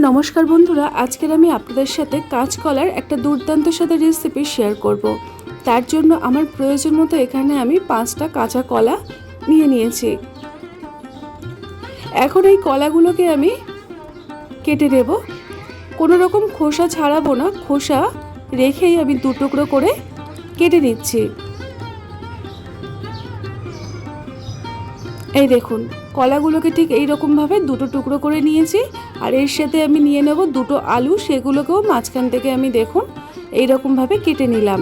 নমস্কার বন্ধুরা, আজকের আমি আপনাদের সাথে কাঁচকলার একটা দুর্দান্ত স্বাদের রেসিপি শেয়ার করব। তার জন্য আমার প্রয়োজন মতো এখানে আমি 5টা কাঁচা কলা নিয়ে নিয়েছি। এখন এই কলাগুলোকে আমি কেটে নেব। কোনো রকম খোসা ছাড়াবো না, খোসা রেখেই আমি দু টুকরো করে কেটে নিচ্ছি। এই দেখুন, কলাগুলোকে ঠিক এইরকমভাবে দুটো টুকরো করে নিয়েছি। আর এর সাথে আমি নিয়ে নেব দুটো আলু, সেগুলোকেও মাঝখান থেকে আমি দেখুন এইরকমভাবে কেটে নিলাম।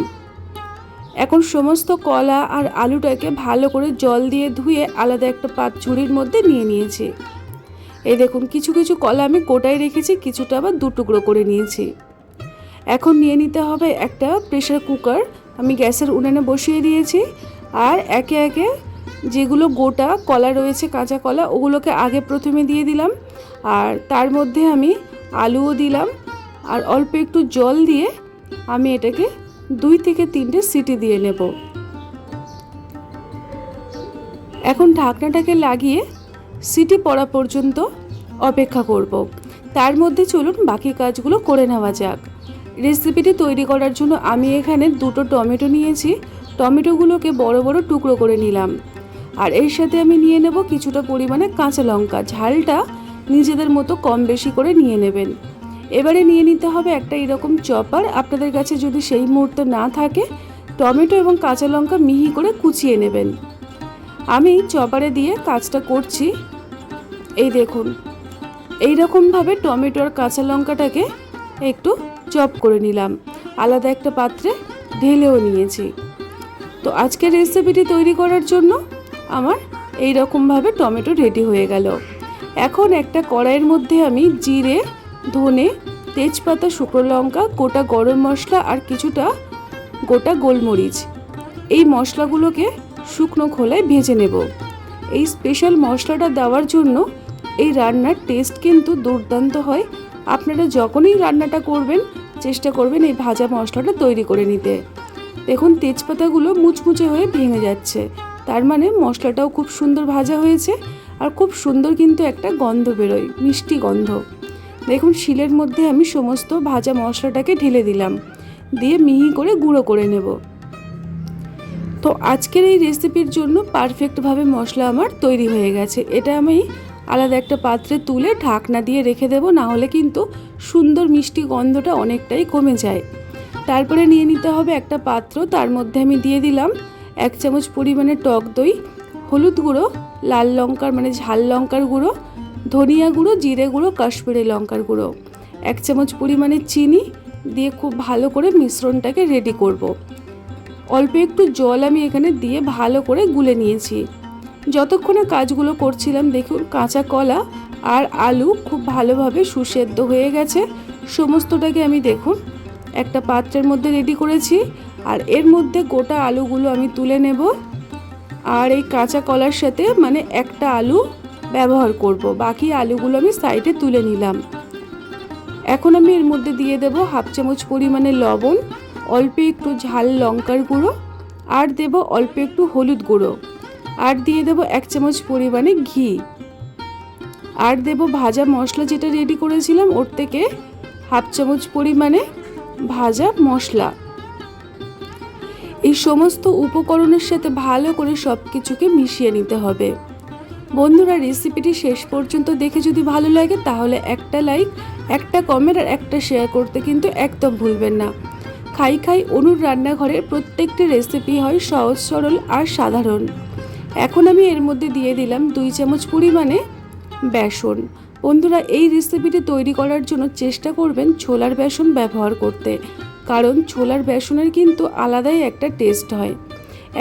এখন সমস্ত কলা আর আলুটাকে ভালো করে জল দিয়ে ধুয়ে আলাদা একটা ঝুড়ির মধ্যে নিয়ে নিয়েছি। এই দেখুন, কিছু কিছু কলা আমি গোটায় রেখেছি, কিছুটা আবার দু টুকরো করে নিয়েছি। এখন নিয়ে নিতে হবে একটা প্রেসার কুকার। আমি গ্যাসের উনুনে বসিয়ে দিয়েছি। আর একে একে যেগুলো গোটা কলা রয়েছে, কাঁচা কলা, ওগুলোকে আগে প্রথমে দিয়ে দিলাম। আর তার মধ্যে আমি আলুও দিলাম। আর অল্প একটু জল দিয়ে আমি এটাকে 2 থেকে 3টে সিটি দিয়ে নেব। এখন ঢাকনাটাকে লাগিয়ে সিটি পড়া পর্যন্ত অপেক্ষা করব। তার মধ্যে চলুন বাকি কাজগুলো করে নেওয়া যাক। রেসিপিটি তৈরি করার জন্য আমি এখানে 2টো টমেটো নিয়েছি। টমেটোগুলোকে বড় বড় টুকরো করে নিলাম। আর এর সাথে আমি নিয়ে নেব কিছুটা পরিমাণে কাঁচা লঙ্কা। ঝালটা নিজেদের মতো কম বেশি করে নিয়ে নেবেন। এবারে নিয়ে নিতে হবে একটা এরকম চপার। আপনাদের কাছে যদি সেই মুহূর্তে না থাকে, টমেটো এবং কাঁচা লঙ্কা মিহি করে কুচিয়ে নেবেন। আমি চপারে দিয়ে কাজটা করছি। এই দেখুন, এইরকমভাবে টমেটো আর কাঁচা লঙ্কাটাকে একটু চপ করে নিলাম। আলাদা একটা পাত্রে ঢেলেও নিয়েছি। তো আজকের রেসিপিটি তৈরি করার জন্য আমার এই রকমভাবে টমেটো রেডি হয়ে গেল। এখন একটা কড়াইয়ের মধ্যে আমি জিরে, ধনে, তেজপাতা, শুকনো লঙ্কা, গোটা গরম মশলা আর কিছুটা গোটা গোলমরিচ, এই মশলাগুলোকে শুকনো খোলায় ভেজে নেব। এই স্পেশাল মশলাটা দেওয়ার জন্য এই রান্নার টেস্ট কিন্তু দুর্দান্ত হয়। আপনারা যখনই রান্নাটা করবেন চেষ্টা করবেন এই ভাজা মশলাটা তৈরি করে নিতে। দেখুন, তেজপাতাগুলো মুচমুচে হয়ে ভেঙে যাচ্ছে, তার মানে মশলাটাও খুব সুন্দর ভাজা হয়েছে। আর খুব সুন্দর কিন্তু একটা গন্ধ বেরোয়, মিষ্টি গন্ধ। দেখুন, শিলের মধ্যে আমি সমস্ত ভাজা মশলাটাকে ঢেলে দিলাম, দিয়ে মিহি করে গুঁড়ো করে নেব। তো আজকের এই রেসিপির জন্য পারফেক্টভাবে মশলা আমার তৈরি হয়ে গেছে। এটা আমি আলাদা একটা পাত্রে তুলে ঢাকনা দিয়ে রেখে দেব, না হলে কিন্তু সুন্দর মিষ্টি গন্ধটা অনেকটাই কমে যায়। তারপরে নিয়ে নিতে হবে একটা পাত্র। তার মধ্যে আমি দিয়ে দিলাম 1 চামচ পরিমাণে টক দই, হলুদ গুঁড়ো, লাল লঙ্কার মানে ঝাল লঙ্কার গুঁড়ো, ধনিয়া গুঁড়ো, জিরে গুঁড়ো, কাশ্মীরি লঙ্কার গুঁড়ো, 1 চামচ পরিমাণে চিনি দিয়ে খুব ভালো করে মিশ্রণটাকে রেডি করব। অল্প একটু জল আমি এখানে দিয়ে ভালো করে গুলে নিয়েছি। যতক্ষণে কাজগুলো করছিলাম দেখুন, কাঁচা কলা আর আলু খুব ভালোভাবে সুসেদ্ধ হয়ে গেছে। সমস্তটাকে আমি দেখুন একটা পাত্রের মধ্যে রেডি করেছি। আর এর মধ্যে গোটা আলুগুলো আমি তুলে নেব। আর এই কাঁচা কলার সাথে মানে একটা আলু ব্যবহার করব, বাকি আলুগুলো আমি সাইডে তুলে নিলাম। এখন আমি এর মধ্যে দিয়ে দেব 1/2 চামচ পরিমাণে লবণ, অল্প একটু ঝাল লঙ্কার গুঁড়ো, আর দেব অল্প একটু হলুদ গুঁড়ো, আর দিয়ে দেব 1 চামচ পরিমাণে ঘি, আর দেব ভাজা মশলা যেটা রেডি করেছিলাম ওর থেকে 1/2 চামচ পরিমাণে ভাজা মশলা। এই সমস্ত উপকরণের সাথে ভালো করে সব কিছুকে মিশিয়ে নিতে হবে। বন্ধুরা, রেসিপিটি শেষ পর্যন্ত দেখে যদি ভালো লাগে তাহলে একটা লাইক, একটা কমেন্ট আর একটা শেয়ার করতে কিন্তু একদম ভুলবেন না। খাই খাই অনুর রান্নাঘরের প্রত্যেকটি রেসিপি হয় সহজ সরল আর সাধারণ। এখন আমি এর মধ্যে দিয়ে দিলাম 2 চামচ পরিমাণে বেসন। বন্ধুরা, এই রেসিপিটি তৈরি করার জন্য চেষ্টা করবেন ছোলার বেসন ব্যবহার করতে, কারণ ছোলার বেসনের কিন্তু আলাদাই একটা টেস্ট হয়।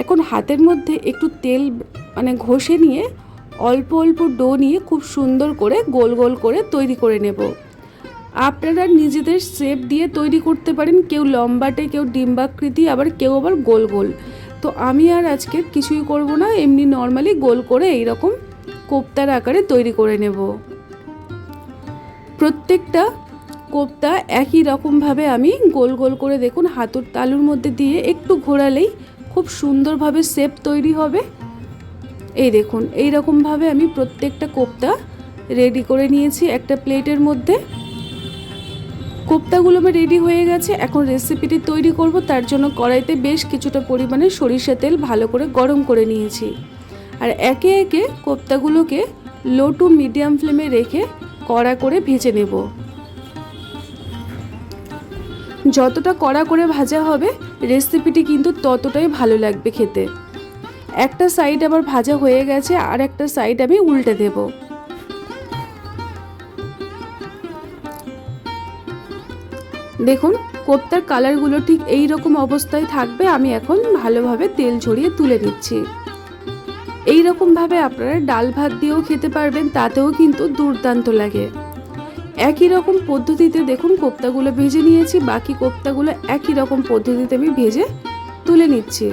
এখন হাতের মধ্যে একটু তেল মানে ঘষে নিয়ে অল্প অল্প ডো নিয়ে খুব সুন্দর করে গোল গোল করে তৈরি করে নেব। আপনারা নিজেদের শেপ দিয়ে তৈরি করতে পারেন, কেউ লম্বাটে, কেউ ডিম্বাকৃতি, আবার কেউ আবার গোল গোল। তো আমি আর আজকে কিছুই করব না, এমনি নর্মালি গোল করে এইরকম কোপ্তার আকারে তৈরি করে নেব। প্রত্যেকটা কোপ্তা একই রকমভাবে আমি গোল গোল করে দেখুন হাতুর তালুর মধ্যে দিয়ে একটু ঘোরালেই খুব সুন্দরভাবে শেপ তৈরি হবে। এই দেখুন, এই রকমভাবে আমি প্রত্যেকটা কোপ্তা রেডি করে নিয়েছি একটা প্লেটের মধ্যে। কোপ্তাগুলো আমার রেডি হয়ে গেছে। এখন রেসিপিটি তৈরি করব। তার জন্য কড়াইতে বেশ কিছুটা পরিমাণে সরিষা তেল ভালো করে গরম করে নিয়েছি। আর একে একে কোপ্তাগুলোকে লো টু মিডিয়াম ফ্লেমে রেখে কড়া করে ভেজে নেব। যতটা কড়া করে ভাজা হবে রেসিপিটি কিন্তু ততটাই ভালো লাগবে খেতে। একটা সাইড আবার ভাজা হয়ে গেছে, আর একটা সাইড আমি উল্টে দেব। দেখুন কোপ্তার কালারগুলো ঠিক এই রকম অবস্থায় থাকবে। আমি এখন ভালোভাবে তেল ঝরিয়ে তুলে নিচ্ছি। এই রকমভাবে আপনারা ডাল ভাত দিয়েও খেতে পারবেন, তাতেও কিন্তু দুর্দান্ত লাগে। একই রকম পদ্ধতিতে দেখুন কোপ্তাগুলো ভেজে নিয়েছি। বাকি কোপ্তাগুলো একই রকম পদ্ধতিতে আমি ভেজে তুলে নিচ্ছি।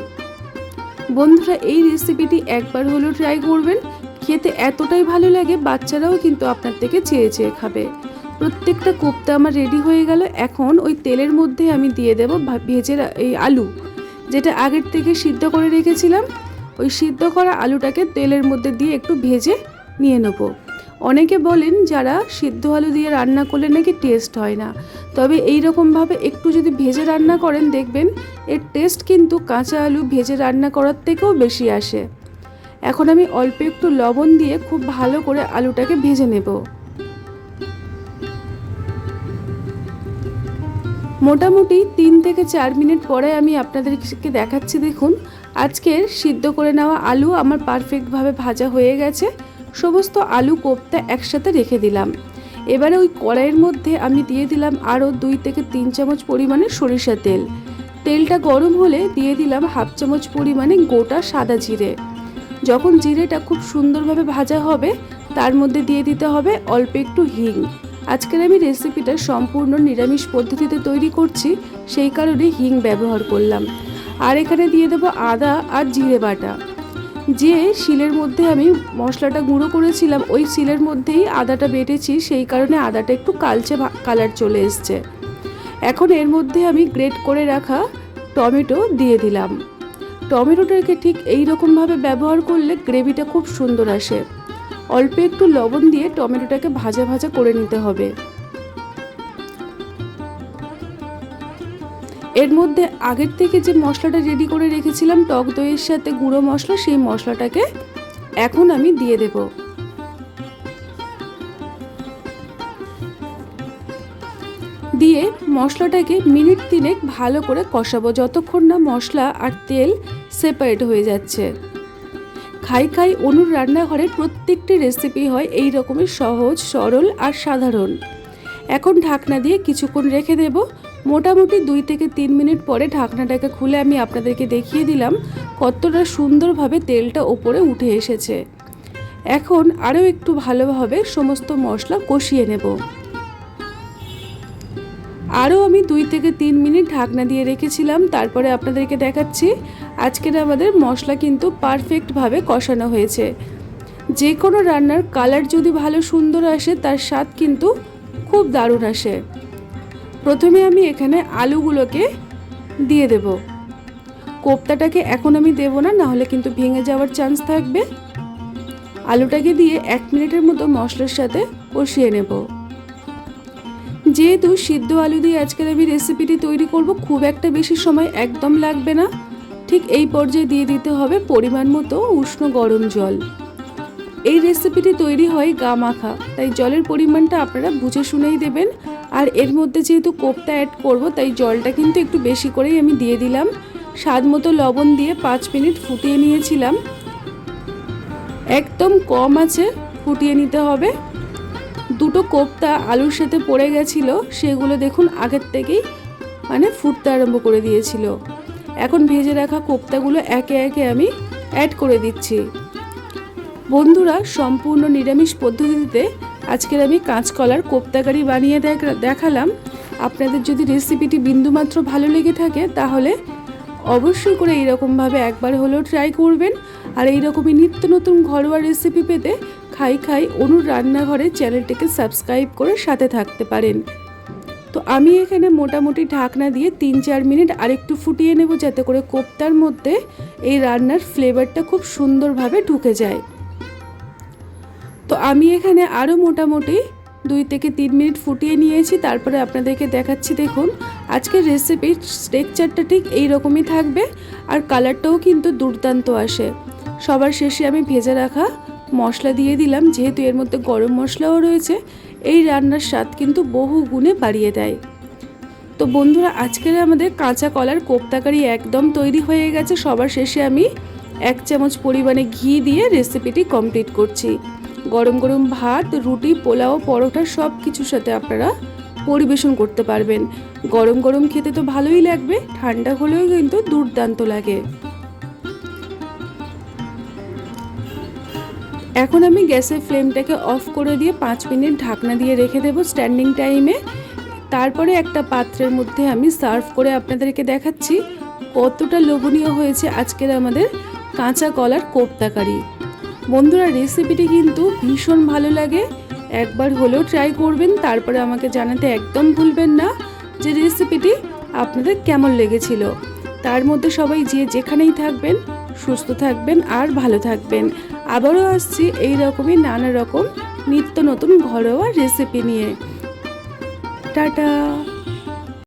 বন্ধুরা এই রেসিপিটি একবার হলেও ট্রাই করবেন, খেতে এতটাই ভালো লাগে বাচ্চারাও কিন্তু আপনার থেকে চেয়ে চেয়ে খাবে। প্রত্যেকটা কোপ্তা আমার রেডি হয়ে গেল। এখন ওই তেলের মধ্যে আমি দিয়ে দেব ভেজে এই আলু, যেটা আগের থেকে সিদ্ধ করে রেখেছিলাম। ওই সিদ্ধ করা আলুটাকে তেলের মধ্যে দিয়ে একটু ভেজে নিয়ে নেব। অনেকে বলেন যারা সিদ্ধ আলু দিয়ে রান্না করলে নাকি টেস্ট হয় না, তবে এই রকমভাবে একটু যদি ভেজে রান্না করেন দেখবেন এর টেস্ট কিন্তু কাঁচা আলু ভেজে রান্না করার থেকেও বেশি আসে। এখন আমি অল্প একটু লবণ দিয়ে খুব ভালো করে আলুটাকে ভেজে নেব। মোটামুটি 3 থেকে 4 মিনিট পরে আমি আপনাদেরকে দেখাচ্ছি। দেখুন আজকের সিদ্ধ করে নেওয়া আলু আমার পারফেক্টভাবে ভাজা হয়ে গেছে। সমস্ত আলু কোপ্তা একসাথে রেখে দিলাম। এবারে ওই কড়াইয়ের মধ্যে আমি দিয়ে দিলাম আরও 2 থেকে 3 চামচ পরিমাণে সরিষা তেল। তেলটা গরম হলে দিয়ে দিলাম হাফ চামচ পরিমাণে গোটা সাদা জিরে। যখন জিরেটা খুব সুন্দরভাবে ভাজা হবে তার মধ্যে দিয়ে দিতে হবে অল্প একটু হিং। আজকের আমি রেসিপিটা সম্পূর্ণ নিরামিষ পদ্ধতিতে তৈরি করছি, সেই কারণে হিং ব্যবহার করলাম। আর এখানে দিয়ে দেবো আদা আর জিরে বাটা। যে শিলের মধ্যে আমি মশলাটা গুঁড়ো করেছিলাম ওই শিলের মধ্যেই আদাটা বেটেছি, সেই কারণে আদাটা একটু কালচে কালার চলে এসছে। এখন এর মধ্যে আমি গ্রেট করে রাখা টমেটো দিয়ে দিলাম। টমেটোটাকে ঠিক এই রকমভাবে ব্যবহার করলে গ্রেভিটা খুব সুন্দর আসে। অল্প একটু লবণ দিয়ে টমেটোটাকে ভাজা ভাজা করে নিতে হবে। এর মধ্যে আগের থেকে যে মশলাটা রেডি করে রেখেছিলাম টক দইয়ের সাথে গুঁড়ো মশলা, সেই মশলাটাকে এখন আমি দিয়ে দেব। দিয়ে মশলাটাকে মিনিট 3 ভালো করে কষাবো, যতক্ষণ না মশলা আর তেল সেপারেট হয়ে যাচ্ছে। খাই খাই অনুর রান্নাঘরের প্রত্যেকটি রেসিপি হয় এই রকমের সহজ, সরল আর সাধারণ। এখন ঢাকনা দিয়ে কিছুক্ষণ রেখে দেব। মোটামুটি 2 থেকে 3 মিনিট পরে ঢাকনাটাকে খুলে আমি আপনাদেরকে দেখিয়ে দিলাম কতটা সুন্দরভাবে তেলটা ওপরে উঠে এসেছে। এখন আরও একটু ভালোভাবে সমস্ত মশলা কষিয়ে নেব। আরও আমি 2 থেকে 3 মিনিট ঢাকনা দিয়ে রেখেছিলাম, তারপরে আপনাদেরকে দেখাচ্ছি। আজকের আমাদের মশলা কিন্তু পারফেক্টভাবে কষানো হয়েছে। যে কোনো রান্নার কালার যদি ভালো সুন্দর আসে তার স্বাদ কিন্তু খুব দারুণ আসে। প্রথমে আমি এখানে আলুগুলোকে দিয়ে দেব। কোপ্তাটাকে এখন আমি দেব না, নাহলে কিন্তু ভেঙে যাওয়ার চান্স থাকবে। আলুটাকে দিয়ে 1 মিনিটের মতো মশলার সাথে কষিয়ে নেব। যেহেতু সিদ্ধ আলু দিয়ে আজকের আমি রেসিপিটি তৈরি করব, খুব একটা বেশি সময় একদম লাগবে না। ঠিক এই পর্যায়ে দিয়ে দিতে হবে পরিমাণ মতো উষ্ণ গরম জল। এই রেসিপিটি তৈরি হয় গা মাখা, তাই জলের পরিমাণটা আপনারা বুঝে শুনেই দেবেন। আর এর মধ্যে যেহেতু কোপ্তা অ্যাড করব তাই জলটা কিন্তু একটু বেশি করেই আমি দিয়ে দিলাম। স্বাদ মতো লবণ দিয়ে 5 মিনিট ফুটিয়ে নিয়েছিলাম। একদম কম আঁচে ফুটিয়ে নিতে হবে। দুটো কোপ্তা আলুর সাথে পড়ে গেছিল, সেগুলো দেখুন আগের থেকেই ফুটতে আরম্ভ করে দিয়েছিল। এখন ভেজে রাখা কোপ্তাগুলো একে একে আমি অ্যাড করে দিচ্ছি। বন্ধুরা সম্পূর্ণ নিরামিষ পদ্ধতিতে আজকের আমি কাঁচকলার কোপ্তাকারি বানিয়ে দেখালাম। আপনাদের যদি রেসিপিটি বিন্দুমাত্র ভালো লেগে থাকে তাহলে অবশ্যই করে এইরকমভাবে একবার হলেও ট্রাই করবেন। আর এইরকমই নিত্য নতুন ঘরোয়া রেসিপি পেতে খাই খাই অনুর রান্নাঘরের চ্যানেলটিকে সাবস্ক্রাইব করে সাথে থাকতে পারেন। তো আমি এখানে মোটামুটি ঢাকনা দিয়ে 3-4 মিনিট আরেকটু ফুটিয়ে নেব, যাতে করে কোপ্তার মধ্যে এই রান্নার ফ্লেভারটা খুব সুন্দরভাবে ঢুকে যায়। তো আমি এখানে আরও মোটামুটি 2 থেকে 3 মিনিট ফুটিয়ে নিয়েছি। তারপরে আপনাদেরকে দেখাচ্ছি। দেখুন আজকের রেসিপির টেক্সচারটা ঠিক এই রকমই থাকবে, আর কালারটাও কিন্তু দুর্দান্ত আসে। সবার শেষে আমি ভেজে রাখা মশলা দিয়ে দিলাম। যেহেতু এর মধ্যে গরম মশলাও রয়েছে, এই রান্নার স্বাদ কিন্তু বহু গুণে বাড়িয়ে দেয়। তো বন্ধুরা, আজকের আমাদের কাঁচা কলার কোপ্তা কারি একদম তৈরি হয়ে গেছে। সবার শেষে আমি 1 চামচ পরিমাণে ঘি দিয়ে রেসিপিটি কমপ্লিট করছি। গরম গরম ভাত, রুটি, পোলাও, পরোটা সব কিছুর সাথে আপনারা পরিবেশন করতে পারবেন। গরম গরম খেতে তো ভালোই লাগবে, ঠান্ডা হলেও কিন্তু দুর্দান্ত লাগে। এখন আমি গ্যাসের ফ্লেমটাকে অফ করে দিয়ে 5 মিনিট ঢাকনা দিয়ে রেখে দেবো স্ট্যান্ডিং টাইমে। তারপরে একটা পাত্রের মধ্যে আমি সার্ভ করে আপনাদেরকে দেখাচ্ছি কতটা লোভনীয় হয়েছে আজকের আমাদের কাঁচা কলার কোপ্তা কারি। বন্ধুরা, রেসিপিটি কিন্তু ভীষণ ভালো লাগে, একবার হলেও ট্রাই করবেন। তারপরে আমাকে জানাতে একদম ভুলবেন না যে রেসিপিটি আপনাদের কেমন লেগেছিল। তার মধ্যে সবাই যে যেখানেই থাকবেন সুস্থ থাকবেন আর ভালো থাকবেন। আবারও আসছি এই রকমই নানা রকম নিত্য নতুন ঘরোয়া রেসিপি নিয়ে। টাটা।